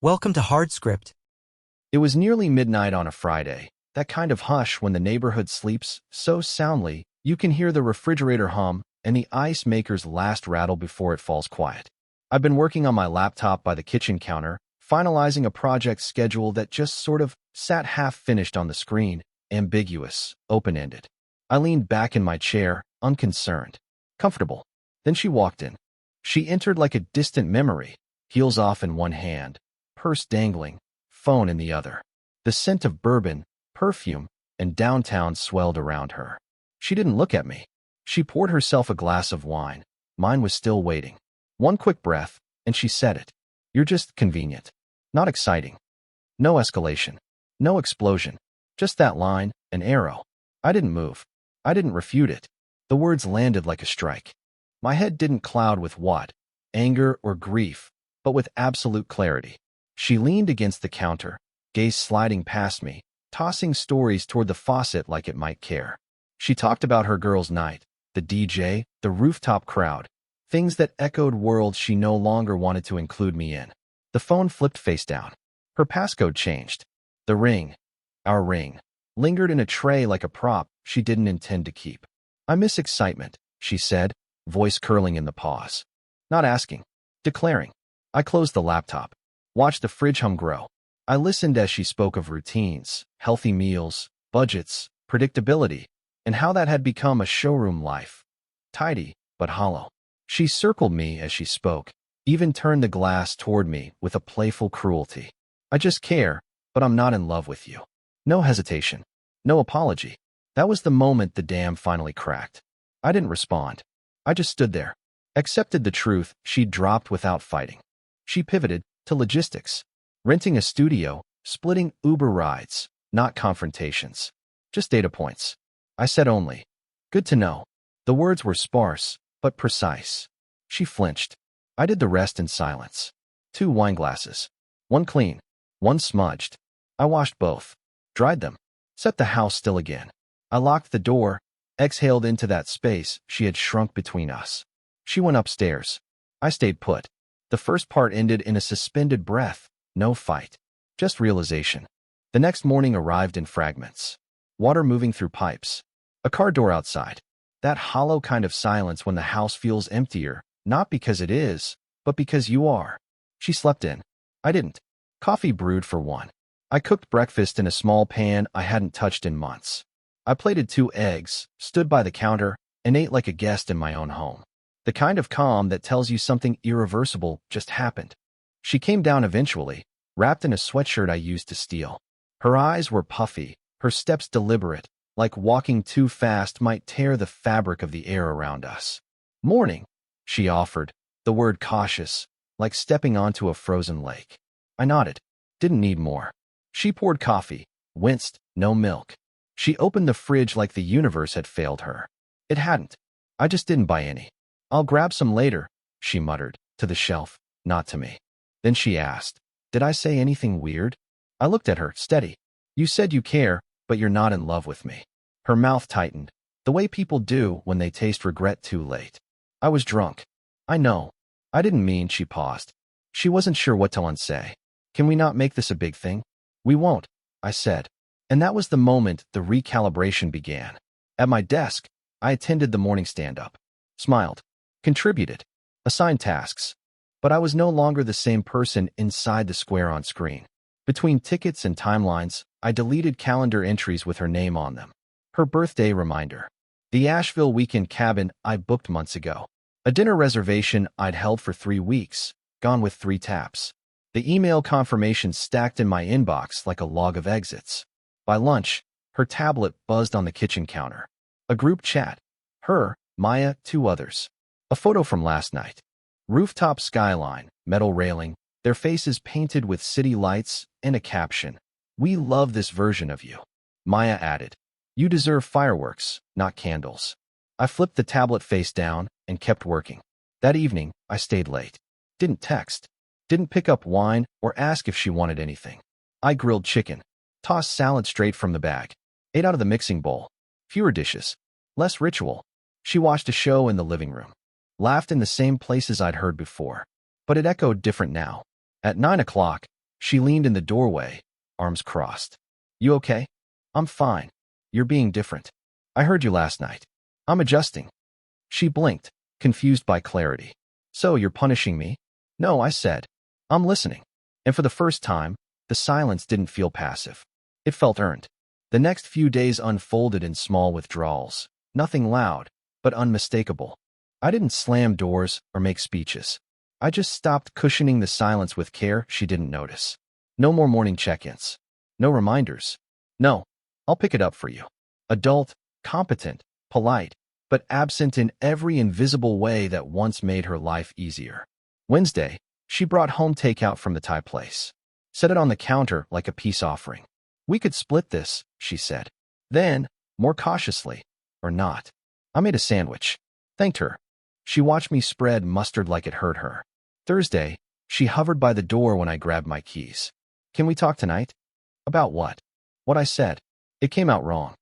Welcome to Hard Script. It was nearly midnight on a Friday, that kind of hush when the neighborhood sleeps so soundly you can hear the refrigerator hum and the ice maker's last rattle before it falls quiet. I've been working on my laptop by the kitchen counter, finalizing a project schedule that just sort of sat half-finished on the screen, ambiguous, open-ended. I leaned back in my chair, unconcerned, comfortable. Then she walked in. She entered like a distant memory, heels off in one hand, purse dangling, phone in the other. The scent of bourbon, perfume, and downtown swelled around her. She didn't look at me. She poured herself a glass of wine. Mine was still waiting. One quick breath, and she said it. You're just convenient. Not exciting. No escalation. No explosion. Just that line, an arrow. I didn't move. I didn't refute it. The words landed like a strike. My head didn't cloud with what? Anger or grief, but with absolute clarity. She leaned against the counter, gaze sliding past me, tossing stories toward the faucet like it might care. She talked about her girls' night, the DJ, the rooftop crowd, things that echoed worlds she no longer wanted to include me in. The phone flipped face down. Her passcode changed. The ring, our ring, lingered in a tray like a prop she didn't intend to keep. I miss excitement, she said, voice curling in the pause. Not asking, declaring. I closed the laptop. Watched the fridge hum grow. I listened as she spoke of routines, healthy meals, budgets, predictability, and how that had become a showroom life. Tidy, but hollow. She circled me as she spoke, even turned the glass toward me with a playful cruelty. I just care, but I'm not in love with you. No hesitation. No apology. That was the moment the dam finally cracked. I didn't respond. I just stood there. Accepted the truth she'd dropped without fighting. She pivoted to logistics. Renting a studio, splitting Uber rides, not confrontations. Just data points. I said only. Good to know. The words were sparse, but precise. She flinched. I did the rest in silence. 2 wine glasses. One clean, one smudged. I washed both. Dried them. Set the house still again. I locked the door, exhaled into that space she had shrunk between us. She went upstairs. I stayed put. The first part ended in a suspended breath, no fight, just realization. The next morning arrived in fragments. Water moving through pipes. A car door outside. That hollow kind of silence when the house feels emptier, not because it is, but because you are. She slept in. I didn't. Coffee brewed for one. I cooked breakfast in a small pan I hadn't touched in months. I plated 2 eggs, stood by the counter, and ate like a guest in my own home. The kind of calm that tells you something irreversible just happened. She came down eventually, wrapped in a sweatshirt I used to steal. Her eyes were puffy, her steps deliberate, like walking too fast might tear the fabric of the air around us. Morning, she offered, the word cautious, like stepping onto a frozen lake. I nodded. Didn't need more. She poured coffee, winced, no milk. She opened the fridge like the universe had failed her. It hadn't. I just didn't buy any. I'll grab some later, she muttered, to the shelf, not to me. Then she asked, did I say anything weird? I looked at her, steady. You said you care, but you're not in love with me. Her mouth tightened, the way people do when they taste regret too late. I was drunk. I know. I didn't mean, she paused. She wasn't sure what to unsay. Can we not make this a big thing? We won't, I said. And that was the moment the recalibration began. At my desk, I attended the morning stand-up. Smiled. Contributed. Assigned tasks. But I was no longer the same person inside the square on screen. Between tickets and timelines, I deleted calendar entries with her name on them. Her birthday reminder. The Asheville weekend cabin I booked months ago. A dinner reservation I'd held for 3 weeks, gone with 3 taps. The email confirmation stacked in my inbox like a log of exits. By lunch, her tablet buzzed on the kitchen counter. A group chat. Her, Maya, 2 others. A photo from last night. Rooftop skyline, metal railing, their faces painted with city lights, and a caption. We love this version of you. Maya added. You deserve fireworks, not candles. I flipped the tablet face down and kept working. That evening, I stayed late. Didn't text. Didn't pick up wine or ask if she wanted anything. I grilled chicken. Tossed salad straight from the bag. Ate out of the mixing bowl. Fewer dishes. Less ritual. She watched a show in the living room. Laughed in the same places I'd heard before. But it echoed different now. At 9 o'clock, She leaned in the doorway, arms crossed. You okay? I'm fine. You're being different. I heard you last night. I'm adjusting. She blinked, confused by clarity. So you're punishing me? No, I said. I'm listening. And for the first time, the silence didn't feel passive. It felt earned. The next few days unfolded in small withdrawals. Nothing loud, but unmistakable. I didn't slam doors or make speeches. I just stopped cushioning the silence with care she didn't notice. No more morning check-ins. No reminders. No, I'll pick it up for you. Adult, competent, polite, but absent in every invisible way that once made her life easier. Wednesday, she brought home takeout from the Thai place. Set it on the counter like a peace offering. We could split this, she said. Then, more cautiously, or not. I made a sandwich. Thanked her. She watched me spread mustard like it hurt her. Thursday, she hovered by the door when I grabbed my keys. Can we talk tonight? About what? What I said. It came out wrong.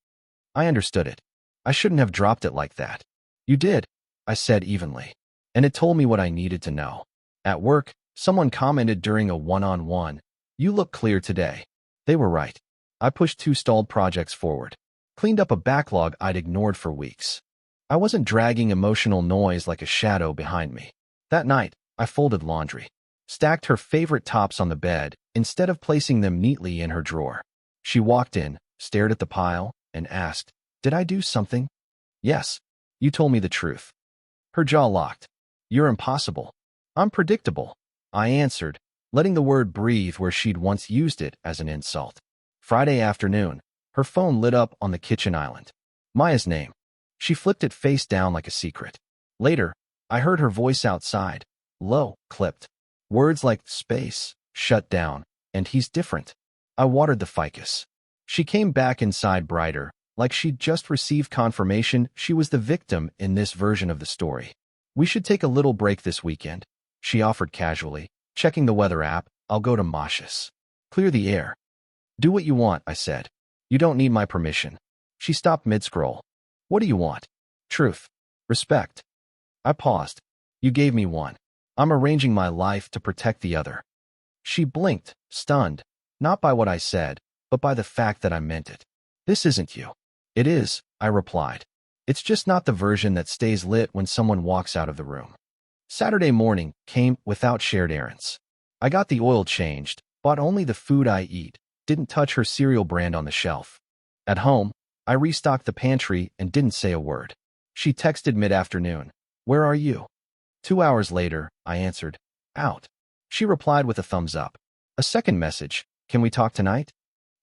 I understood it. I shouldn't have dropped it like that. You did, I said evenly. And it told me what I needed to know. At work, someone commented during a one-on-one, "You look clear today." They were right. I pushed 2 stalled projects forward. Cleaned up a backlog I'd ignored for weeks. I wasn't dragging emotional noise like a shadow behind me. That night, I folded laundry. Stacked her favorite tops on the bed instead of placing them neatly in her drawer. She walked in, stared at the pile, and asked, "Did I do something?" "Yes. You told me the truth." Her jaw locked. "You're impossible." "I'm predictable," I answered, letting the word breathe where she'd once used it as an insult. Friday afternoon, her phone lit up on the kitchen island. Maya's name. She flipped it face down like a secret. Later, I heard her voice outside. Low, clipped. Words like space, shut down, and he's different. I watered the ficus. She came back inside brighter, like she'd just received confirmation she was the victim in this version of the story. "We should take a little break this weekend," she offered casually. Checking the weather app, "I'll go to Mauritius. Clear the air." "Do what you want," I said. "You don't need my permission." She stopped mid-scroll. "What do you want?" "Truth. Respect." I paused. "You gave me one. I'm arranging my life to protect the other." She blinked, stunned, not by what I said, but by the fact that I meant it. "This isn't you." "It is," I replied. "It's just not the version that stays lit when someone walks out of the room." Saturday morning came without shared errands. I got the oil changed, bought only the food I eat, didn't touch her cereal brand on the shelf. At home, I restocked the pantry and didn't say a word. She texted mid-afternoon, "Where are you?" 2 hours later, I answered, "Out." She replied with a thumbs up. A second message, "Can we talk tonight?"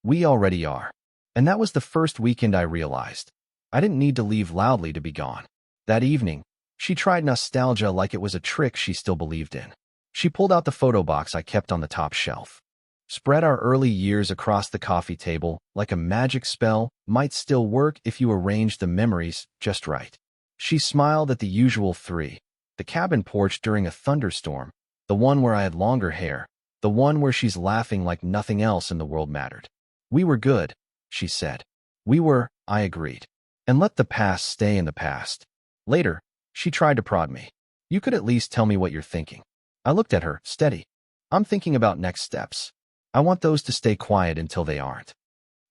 "We already are." And that was the first weekend I realized. I didn't need to leave loudly to be gone. That evening, she tried nostalgia like it was a trick she still believed in. She pulled out the photo box I kept on the top shelf. Spread our early years across the coffee table like a magic spell might still work if you arranged the memories just right. She smiled at the usual 3. The cabin porch during a thunderstorm, the one where I had longer hair, the one where she's laughing like nothing else in the world mattered. "We were good," she said. "We were," I agreed. "And let the past stay in the past." Later, she tried to prod me. "You could at least tell me what you're thinking." I looked at her, steady. "I'm thinking about next steps. I want those to stay quiet until they aren't."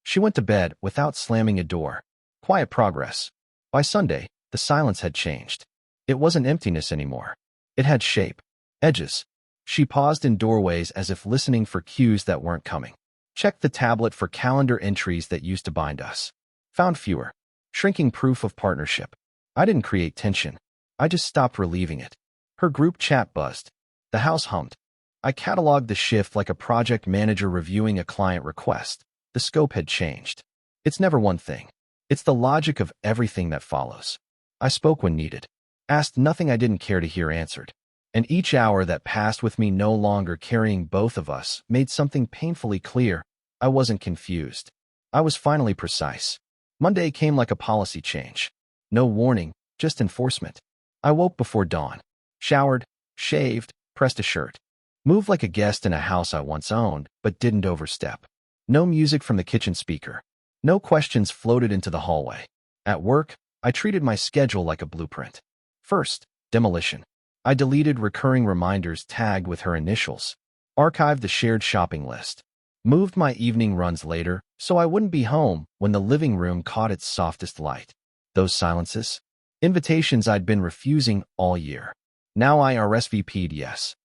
She went to bed without slamming a door. Quiet progress. By Sunday, the silence had changed. It wasn't emptiness anymore. It had shape, edges. She paused in doorways as if listening for cues that weren't coming. Checked the tablet for calendar entries that used to bind us. Found fewer. Shrinking proof of partnership. I didn't create tension. I just stopped relieving it. Her group chat buzzed. The house hummed. I cataloged the shift like a project manager reviewing a client request. The scope had changed. It's never one thing. It's the logic of everything that follows. I spoke when needed. Asked nothing I didn't care to hear answered. And each hour that passed with me no longer carrying both of us made something painfully clear. I wasn't confused. I was finally precise. Monday came like a policy change. No warning, just enforcement. I woke before dawn. Showered, shaved, pressed a shirt. Moved like a guest in a house I once owned, but didn't overstep. No music from the kitchen speaker. No questions floated into the hallway. At work, I treated my schedule like a blueprint. First, demolition. I deleted recurring reminders tagged with her initials. Archived the shared shopping list. Moved my evening runs later so I wouldn't be home when the living room caught its softest light. Those silences? Invitations I'd been refusing all year. Now I RSVP'd yes.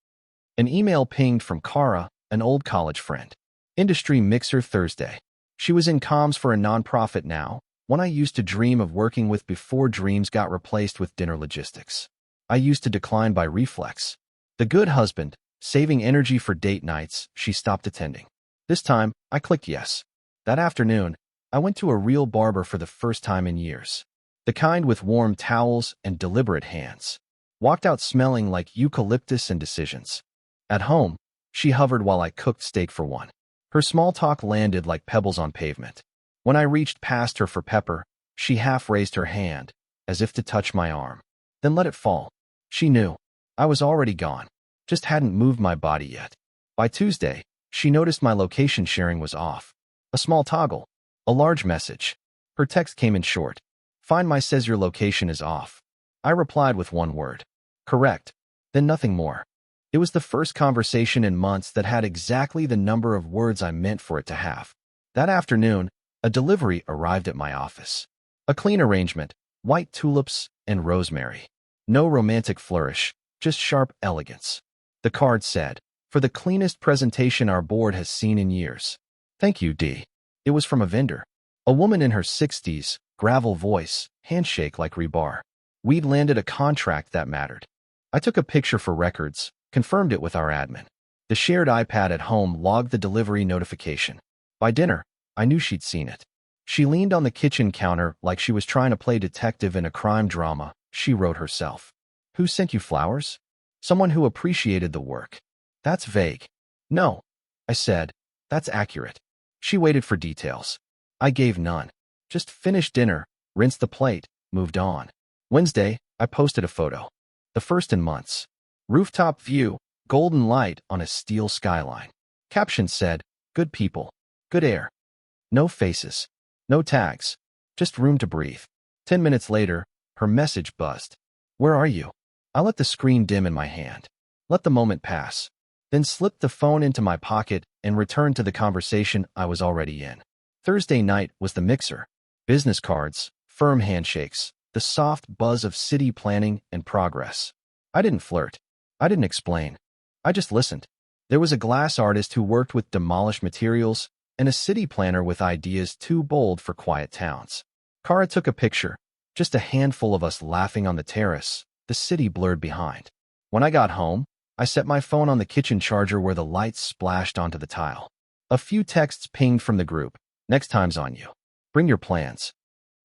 An email pinged from Kara, an old college friend. Industry mixer Thursday. She was in comms for a nonprofit now, one I used to dream of working with before dreams got replaced with dinner logistics. I used to decline by reflex. The good husband, saving energy for date nights, she stopped attending. This time, I clicked yes. That afternoon, I went to a real barber for the first time in years. The kind with warm towels and deliberate hands. Walked out smelling like eucalyptus and decisions. At home, she hovered while I cooked steak for one. Her small talk landed like pebbles on pavement. When I reached past her for pepper, she half raised her hand, as if to touch my arm. Then let it fall. She knew. I was already gone. Just hadn't moved my body yet. By Tuesday, she noticed my location sharing was off. A small toggle. A large message. Her text came in short. Find my says your location is off. I replied with one word. Correct. Then nothing more. It was the first conversation in months that had exactly the number of words I meant for it to have. That afternoon, a delivery arrived at my office. A clean arrangement, white tulips and rosemary. No romantic flourish, just sharp elegance. The card said, for the cleanest presentation our board has seen in years. Thank you, D. It was from a vendor. A woman in her 60s, gravel voice, handshake like rebar. We'd landed a contract that mattered. I took a picture for records, confirmed it with our admin. The shared iPad at home logged the delivery notification. By dinner, I knew she'd seen it. She leaned on the kitchen counter like she was trying to play detective in a crime drama. She wrote herself. Who sent you flowers? Someone who appreciated the work. That's vague. No, I said. That's accurate. She waited for details. I gave none. Just finished dinner, rinsed the plate, moved on. Wednesday, I posted a photo. The first in months. Rooftop view, golden light on a steel skyline. Caption said, good people, good air. No faces, no tags, just room to breathe. 10 minutes later, her message buzzed. Where are you? I let the screen dim in my hand. Let the moment pass. Then slipped the phone into my pocket and returned to the conversation I was already in. Thursday night was the mixer. Business cards, firm handshakes, the soft buzz of city planning and progress. I didn't flirt. I didn't explain. I just listened. There was a glass artist who worked with demolished materials and a city planner with ideas too bold for quiet towns. Kara took a picture, just a handful of us laughing on the terrace, the city blurred behind. When I got home, I set my phone on the kitchen charger where the lights splashed onto the tile. A few texts pinged from the group. Next time's on you. Bring your plans.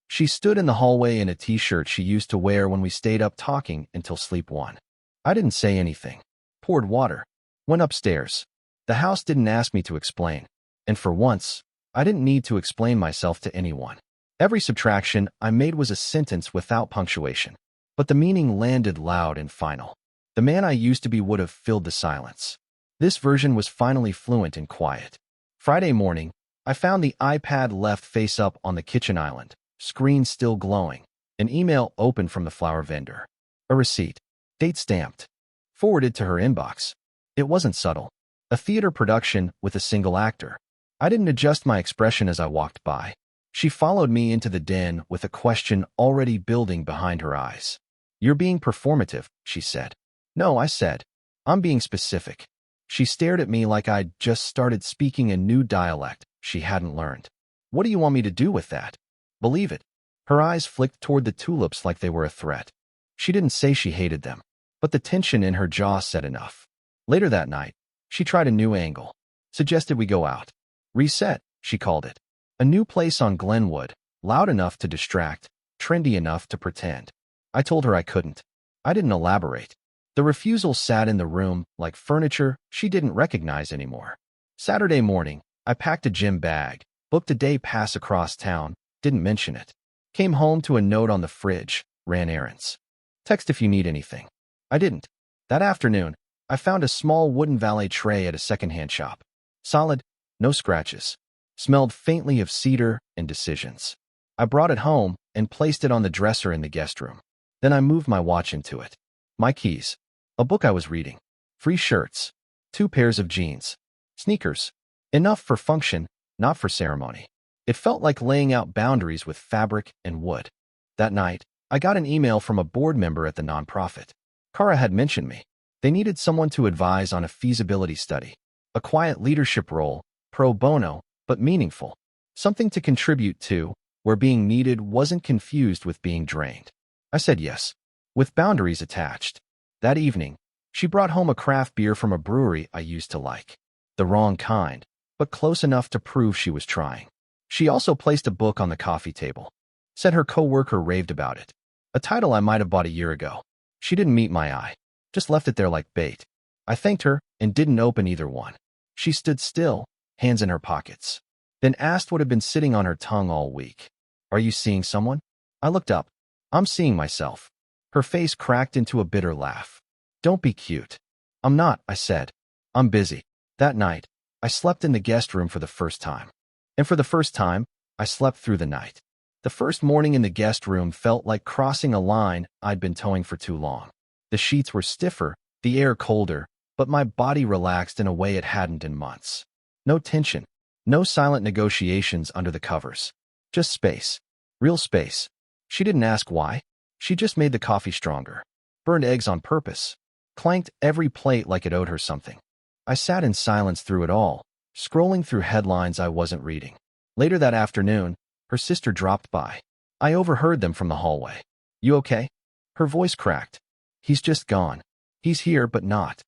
She stood in the hallway in a t-shirt she used to wear when we stayed up talking until sleep won. I didn't say anything. Poured water. Went upstairs. The house didn't ask me to explain. And for once, I didn't need to explain myself to anyone. Every subtraction I made was a sentence without punctuation. But the meaning landed loud and final. The man I used to be would have filled the silence. This version was finally fluent and quiet. Friday morning, I found the iPad left face up on the kitchen island, screen still glowing. An email open from the flower vendor. A receipt. Date stamped. Forwarded to her inbox. It wasn't subtle. A theater production with a single actor. I didn't adjust my expression as I walked by. She followed me into the den with a question already building behind her eyes. You're being performative, she said. No, I said. I'm being specific. She stared at me like I'd just started speaking a new dialect she hadn't learned. What do you want me to do with that? Believe it. Her eyes flicked toward the tulips like they were a threat. She didn't say she hated them, but the tension in her jaw said enough. Later that night, she tried a new angle. Suggested we go out. Reset, she called it. A new place on Glenwood, loud enough to distract, trendy enough to pretend. I told her I couldn't. I didn't elaborate. The refusal sat in the room like furniture she didn't recognize anymore. Saturday morning, I packed a gym bag, booked a day pass across town, didn't mention it. Came home to a note on the fridge, ran errands. Text if you need anything. I didn't. That afternoon, I found a small wooden valet tray at a secondhand shop. Solid, no scratches. Smelled faintly of cedar and decisions. I brought it home and placed it on the dresser in the guest room. Then I moved my watch into it. My keys. A book I was reading. Free shirts. 2 pairs of jeans. Sneakers. Enough for function, not for ceremony. It felt like laying out boundaries with fabric and wood. That night, I got an email from a board member at the nonprofit. Kara had mentioned me. They needed someone to advise on a feasibility study. A quiet leadership role, pro bono, but meaningful. Something to contribute to, where being needed wasn't confused with being drained. I said yes, with boundaries attached. That evening, she brought home a craft beer from a brewery I used to like. The wrong kind, but close enough to prove she was trying. She also placed a book on the coffee table. Said her coworker raved about it. A title I might have bought a year ago. She didn't meet my eye, just left it there like bait. I thanked her and didn't open either one. She stood still, hands in her pockets. Then asked what had been sitting on her tongue all week. Are you seeing someone? I looked up. I'm seeing myself. Her face cracked into a bitter laugh. Don't be cute. I'm not, I said. I'm busy. That night, I slept in the guest room for the first time. And for the first time, I slept through the night. The first morning in the guest room felt like crossing a line I'd been towing for too long. The sheets were stiffer, the air colder, but my body relaxed in a way it hadn't in months. No tension, no silent negotiations under the covers. Just space. Real space. She didn't ask why. She just made the coffee stronger. Burned eggs on purpose. Clanked every plate like it owed her something. I sat in silence through it all, scrolling through headlines I wasn't reading. Later that afternoon, her sister dropped by. I overheard them from the hallway. You okay? Her voice cracked. He's just gone. He's here, but not.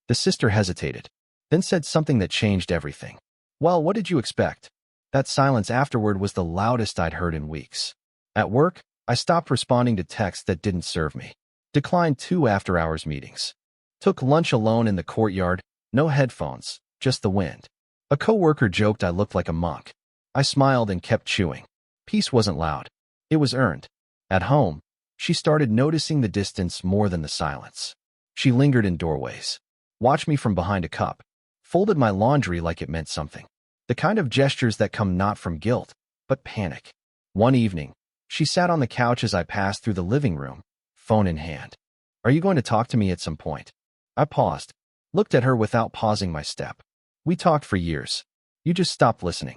The sister hesitated, then said something that changed everything. Well, what did you expect? That silence afterward was the loudest I'd heard in weeks. At work, I stopped responding to texts that didn't serve me. Declined 2 after-hours meetings. Took lunch alone in the courtyard, no headphones, just the wind. A coworker joked I looked like a monk. I smiled and kept chewing. Peace wasn't loud. It was earned. At home, she started noticing the distance more than the silence. She lingered in doorways. Watched me from behind a cup. Folded my laundry like it meant something. The kind of gestures that come not from guilt, but panic. One evening, she sat on the couch as I passed through the living room, phone in hand. Are you going to talk to me at some point? I paused, looked at her without pausing my step. We talked for years. You just stopped listening.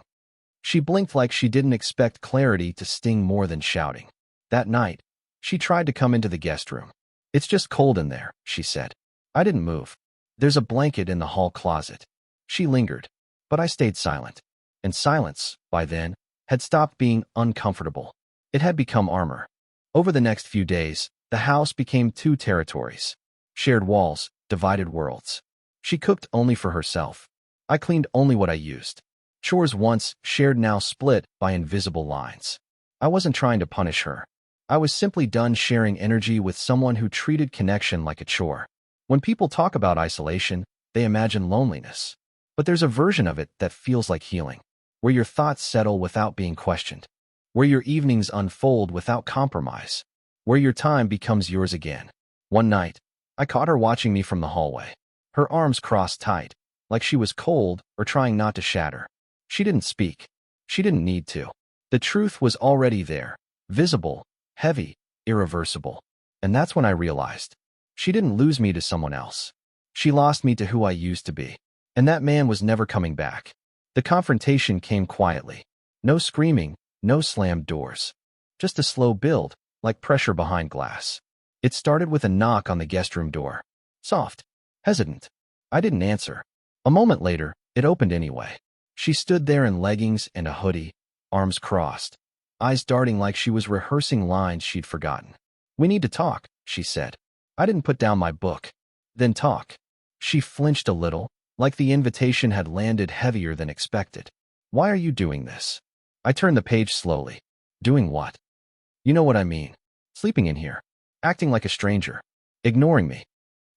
She blinked like she didn't expect clarity to sting more than shouting. That night, she tried to come into the guest room. It's just cold in there, she said. I didn't move. There's a blanket in the hall closet. She lingered, but I stayed silent. And silence, by then, had stopped being uncomfortable. It had become armor. Over the next few days, the house became 2 territories. Shared walls, divided worlds. She cooked only for herself. I cleaned only what I used. Chores once shared now split by invisible lines. I wasn't trying to punish her. I was simply done sharing energy with someone who treated connection like a chore. When people talk about isolation, they imagine loneliness. But there's a version of it that feels like healing, where your thoughts settle without being questioned, where your evenings unfold without compromise, where your time becomes yours again. One night, I caught her watching me from the hallway. Her arms crossed tight, like she was cold or trying not to shatter. She didn't speak. She didn't need to. The truth was already there, visible, heavy, irreversible. And that's when I realized. She didn't lose me to someone else. She lost me to who I used to be. And that man was never coming back. The confrontation came quietly. No screaming, no slammed doors. Just a slow build, like pressure behind glass. It started with a knock on the guest room door. Soft. Hesitant. I didn't answer. A moment later, it opened anyway. She stood there in leggings and a hoodie, arms crossed, eyes darting like she was rehearsing lines she'd forgotten. We need to talk, she said. I didn't put down my book. Then talk. She flinched a little, like the invitation had landed heavier than expected. Why are you doing this? I turned the page slowly. Doing what? You know what I mean. Sleeping in here. Acting like a stranger. Ignoring me.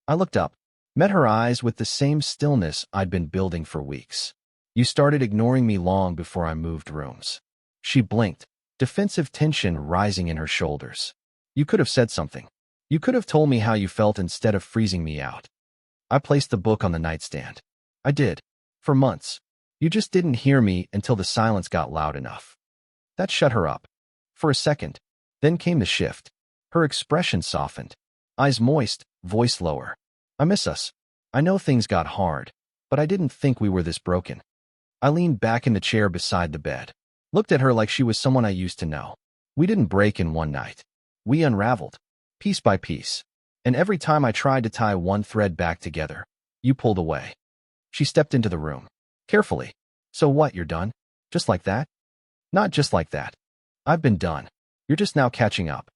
I looked up, met her eyes with the same stillness I'd been building for weeks. You started ignoring me long before I moved rooms. She blinked, defensive tension rising in her shoulders. You could have said something. You could have told me how you felt instead of freezing me out. I placed the book on the nightstand. I did. For months. You just didn't hear me until the silence got loud enough. That shut her up. For a second. Then came the shift. Her expression softened. Eyes moist, voice lower. I miss us. I know things got hard, but I didn't think we were this broken. I leaned back in the chair beside the bed, looked at her like she was someone I used to know. We didn't break in one night. We unraveled, piece by piece. And every time I tried to tie one thread back together, you pulled away. She stepped into the room, carefully. So what, you're done? Just like that? Not just like that. I've been done. You're just now catching up.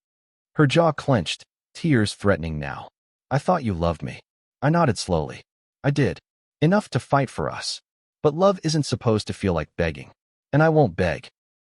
Her jaw clenched, tears threatening now. I thought you loved me. I nodded slowly. I did. Enough to fight for us. But love isn't supposed to feel like begging. And I won't beg.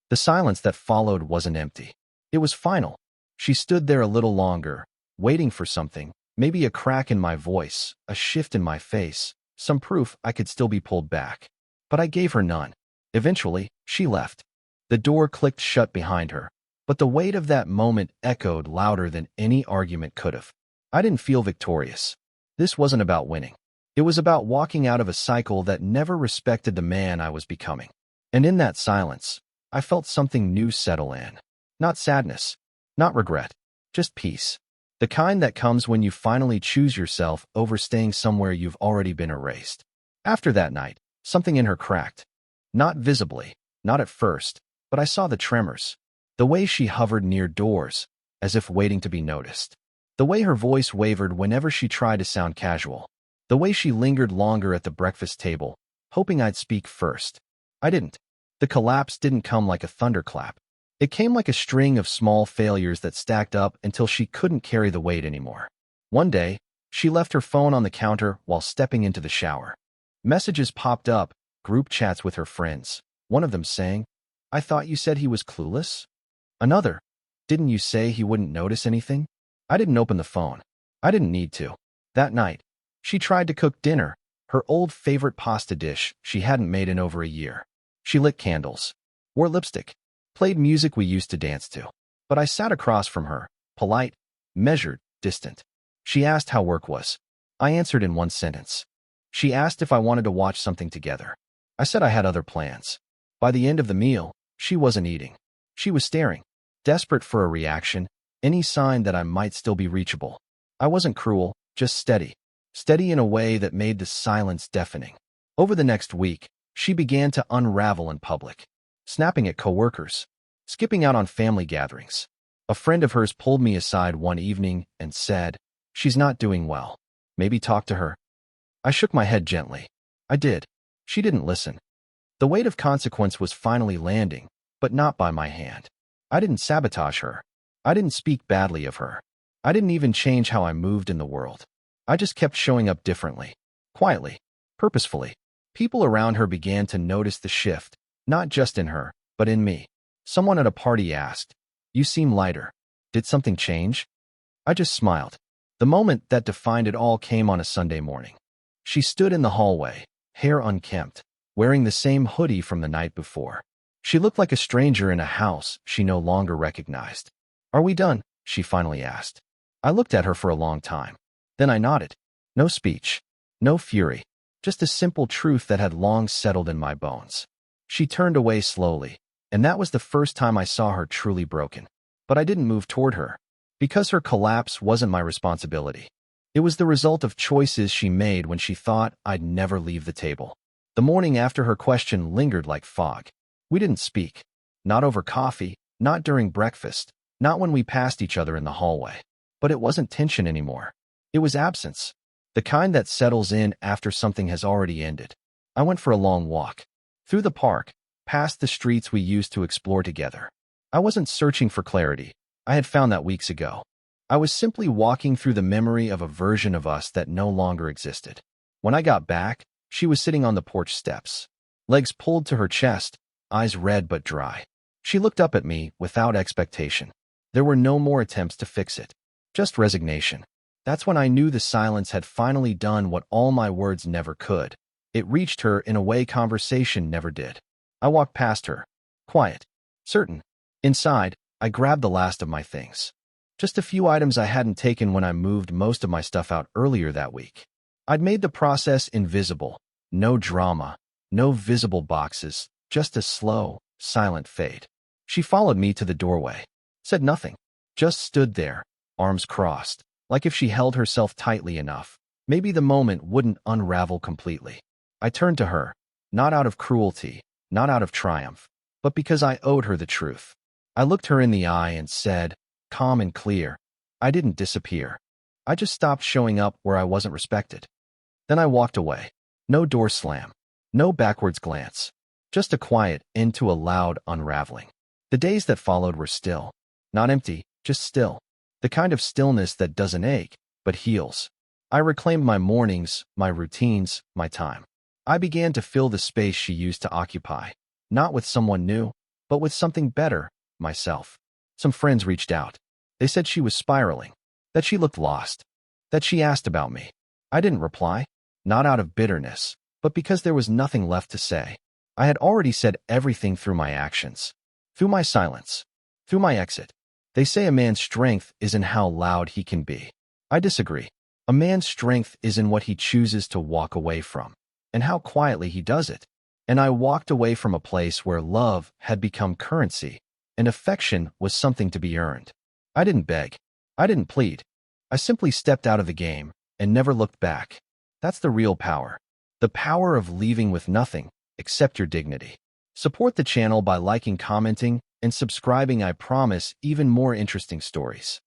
The silence that followed wasn't empty. It was final. She stood there a little longer, waiting for something, maybe a crack in my voice, a shift in my face, some proof I could still be pulled back. But I gave her none. Eventually, she left. The door clicked shut behind her, but the weight of that moment echoed louder than any argument could have. I didn't feel victorious. This wasn't about winning. It was about walking out of a cycle that never respected the man I was becoming. And in that silence, I felt something new settle in. Not sadness, not regret, just peace. The kind that comes when you finally choose yourself over staying somewhere you've already been erased. After that night, something in her cracked. Not visibly, not at first, but I saw the tremors. The way she hovered near doors, as if waiting to be noticed. The way her voice wavered whenever she tried to sound casual. The way she lingered longer at the breakfast table, hoping I'd speak first. I didn't. The collapse didn't come like a thunderclap. It came like a string of small failures that stacked up until she couldn't carry the weight anymore. One day, she left her phone on the counter while stepping into the shower. Messages popped up, group chats with her friends. One of them saying, "I thought you said he was clueless?" Another, "Didn't you say he wouldn't notice anything?" I didn't open the phone. I didn't need to. That night, she tried to cook dinner, her old favorite pasta dish she hadn't made in over a year. She lit candles, wore lipstick, played music we used to dance to. But I sat across from her, polite, measured, distant. She asked how work was. I answered in one sentence. She asked if I wanted to watch something together. I said I had other plans. By the end of the meal, she wasn't eating. She was staring, desperate for a reaction, any sign that I might still be reachable. I wasn't cruel, just steady. Steady in a way that made the silence deafening. Over the next week, she began to unravel in public, snapping at coworkers, skipping out on family gatherings. A friend of hers pulled me aside one evening and said, "She's not doing well. Maybe talk to her." I shook my head gently. I did. She didn't listen. The weight of consequence was finally landing, but not by my hand. I didn't sabotage her. I didn't speak badly of her. I didn't even change how I moved in the world. I just kept showing up differently, quietly, purposefully. People around her began to notice the shift, not just in her, but in me. Someone at a party asked, "You seem lighter. Did something change?" I just smiled. The moment that defined it all came on a Sunday morning. She stood in the hallway, hair unkempt, wearing the same hoodie from the night before. She looked like a stranger in a house she no longer recognized. "Are we done?" she finally asked. I looked at her for a long time. Then I nodded. No speech, no fury, just a simple truth that had long settled in my bones. She turned away slowly, and that was the first time I saw her truly broken. But I didn't move toward her, because her collapse wasn't my responsibility. It was the result of choices she made when she thought I'd never leave the table. The morning after her question lingered like fog. We didn't speak. Not over coffee, not during breakfast, not when we passed each other in the hallway. But it wasn't tension anymore. It was absence. The kind that settles in after something has already ended. I went for a long walk. Through the park, past the streets we used to explore together. I wasn't searching for clarity. I had found that weeks ago. I was simply walking through the memory of a version of us that no longer existed. When I got back, she was sitting on the porch steps. Legs pulled to her chest, eyes red but dry. She looked up at me without expectation. There were no more attempts to fix it. Just resignation. That's when I knew the silence had finally done what all my words never could. It reached her in a way conversation never did. I walked past her, quiet, certain. Inside, I grabbed the last of my things. Just a few items I hadn't taken when I moved most of my stuff out earlier that week. I'd made the process invisible. No drama, no visible boxes, just a slow, silent fade. She followed me to the doorway, said nothing, just stood there, arms crossed, like if she held herself tightly enough, maybe the moment wouldn't unravel completely. I turned to her, not out of cruelty, not out of triumph, but because I owed her the truth. I looked her in the eye and said, calm and clear, I didn't disappear. I just stopped showing up where I wasn't respected. Then I walked away. No door slam. No backwards glance. Just a quiet end to a loud unraveling. The days that followed were still. Not empty, just still. The kind of stillness that doesn't ache, but heals. I reclaimed my mornings, my routines, my time. I began to fill the space she used to occupy. Not with someone new, but with something better, myself. Some friends reached out. They said she was spiraling, that she looked lost, that she asked about me. I didn't reply, not out of bitterness, but because there was nothing left to say. I had already said everything through my actions, through my silence, through my exit. They say a man's strength is in how loud he can be. I disagree. A man's strength is in what he chooses to walk away from, and how quietly he does it. And I walked away from a place where love had become currency, and affection was something to be earned. I didn't beg. I didn't plead. I simply stepped out of the game and never looked back. That's the real power. The power of leaving with nothing except your dignity. Support the channel by liking, commenting, and subscribing. I promise even more interesting stories.